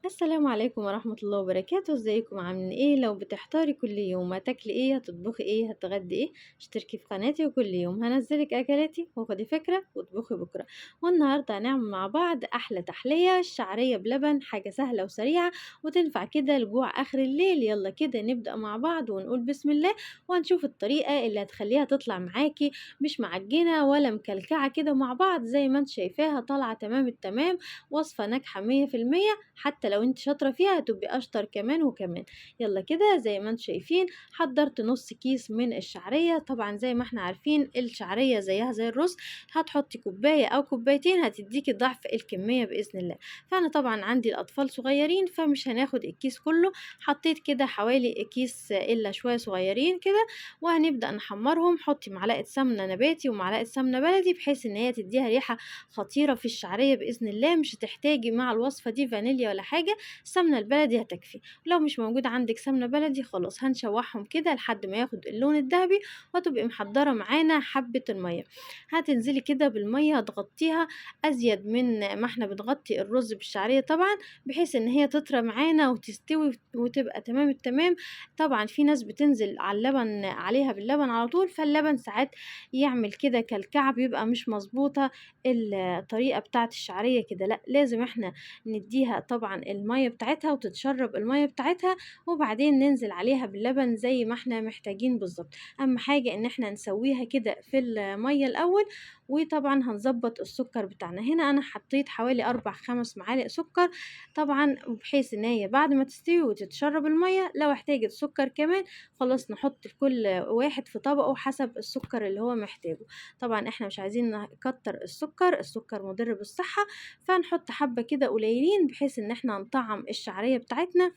السلام عليكم ورحمة الله وبركاته، ازيكم عاملين ايه؟ لو بتحتاري كل يوم هتاكلي ايه، هتطبخي ايه، هتغدي ايه، اشتركي في قناتي وكل يوم هنزلك اكلاتي وخدي فكرة واطبخي بكرة. والنهاردة هنعمل مع بعض احلى تحلية الشعرية بلبن، حاجة سهلة وسريعة وتنفع كده لجوع اخر الليل. يلا كده نبدأ مع بعض ونقول بسم الله، وهنشوف الطريقة اللي هتخليها تطلع معاكي مش معجنة ولا مكلكعة كده مع بعض، زي ما انت شايفاها طالعة تمام التمام. وصفة ناجحة 100%، حتى لو انت شاطرة فيها هتبقي اشطر كمان وكمان. يلا كده زي ما انتم شايفين حضرت نص كيس من الشعرية. طبعا زي ما احنا عارفين الشعرية زيها زي الرز، هتحطي كوباية او كوبايتين هتديكي ضعف الكمية بإذن الله. فانا طبعا عندي الاطفال صغيرين فمش هناخد الكيس كله، حطيت كده حوالي كيس الا شوية صغيرين كده. وهنبدأ نحمرهم. حطي معلقة سمنة نباتي ومعلقة سمنة بلدي بحيث ان هي تديها ريحة خطيرة في الشعرية بإذن الله. مش هتحتاجي مع الوصفة دي فانيليا ولا حاجة، السمنة البلدي هتكفي. لو مش موجود عندك سمنة بلدي خلاص هنشوحهم كده لحد ما ياخد اللون الذهبي، وتبقي محضرة معانا حبة المية. هتنزلي كده بالمية هتغطيها ازيد من ما احنا بنغطي الرز بالشعرية طبعا، بحيث ان هي تطرى معانا وتستوي وتبقى تمام التمام. طبعا في ناس بتنزل على اللبن عليها باللبن على طول، فاللبن ساعات يعمل كده كالكعب، يبقى مش مظبوطة الطريقة بتاعت الشعرية كده. لا، لازم احنا نديها طبعا المية بتاعتها وتتشرب المية بتاعتها، وبعدين ننزل عليها باللبن زي ما احنا محتاجين بالظبط. اهم حاجة ان احنا نسويها كده في المية الاول. وطبعا هنظبط السكر بتاعنا. هنا انا حطيت حوالي 4 5 معالق سكر، طبعا بحيث ان هي بعد ما تستوي وتتشرب المية لو احتاجت سكر كمان خلاص نحط كل واحد في طبقه حسب السكر اللي هو محتاجه. طبعا احنا مش عايزين نكتر السكر، السكر مضر بالصحة، فنحط حبة كده قليلين بحيث ان احنا نطعم الشعرية بتاعتنا.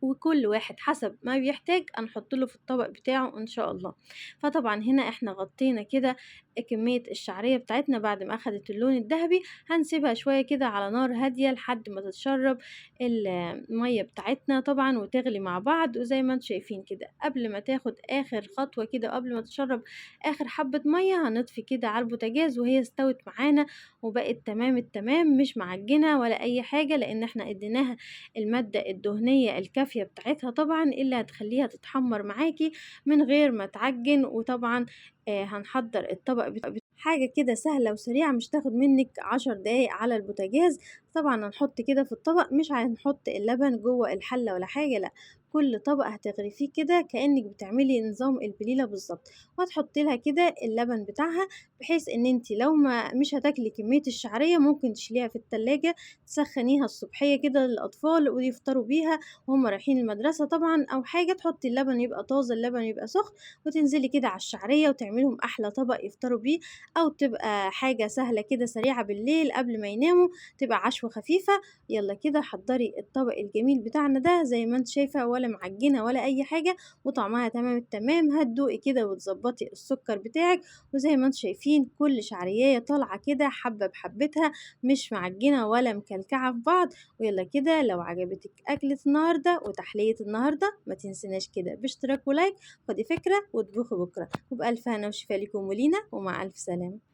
وكل واحد حسب ما بيحتاج هنحط له في الطبق بتاعه ان شاء الله. فطبعا هنا احنا غطينا كده كمية الشعرية بتاعتنا بعد ما اخدت اللون الذهبي. هنسيبها شوية كده على نار هادية لحد ما تتشرب المية بتاعتنا طبعا وتغلي مع بعض. وزي ما انتم شايفين كده قبل ما تاخد اخر خطوة كده وقبل ما تشرب اخر حبة مية هنطفي كده على البوتاجاز، وهي استوت معانا وبقت تمام التمام، مش معجنة ولا اي حاجة، لان احنا اديناها المادة الدهنية الكافية بتاعتها طبعا اللي هتخليها تتحمر معاكي من غير ما تعجن. وطبعا هنحضر الطبق حاجة كده سهلة وسريعة، مش تاخد منك 10 دقايق على البوتاجاز. طبعا هنحط كده في الطبق، مش هنحط اللبن جوه الحلة ولا حاجة، لا، كل طبق هتغرفيه كده كأنك بتعملي نظام البليلة بالظبط، وهتحطي لها كده اللبن بتاعها، بحيث ان انت لو ما مش هتاكلي كمية الشعرية ممكن تشيليها في التلاجة تسخنيها الصبحية كده للأطفال ويفطروا بيها وهم رايحين المدرسة طبعا، أو حاجة تحطي اللبن يبقى طازة، اللبن يبقى سخن، وتنزلي كده على الشعرية وتعملهم أحلى طبق يفطروا بيه. أو تبقى حاجة سهلة كده سريعة بالليل قبل ما يناموا، تبقى عشوة خفيفة. يلا كده حضري الطبق الجميل بتاعنا ده زي ما انت شايفة، ولا معجنة ولا أي حاجة، وطعمها تمام التمام. هتدوقي كده وتظبطي السكر بتاعك، وزي ما انتم شايفين كل شعرية طالعة كده حبة بحبتها، مش معجنة ولا مكلكعة في بعض. ويلا كده لو عجبتك أكلة النهاردة وتحلية النهاردة ما تنسيناش كده باشتراك ولايك. خدي فكرة واطبخي بكرة، وبألف هنا وشفا لكم ولينا، ومع ألف سلامة.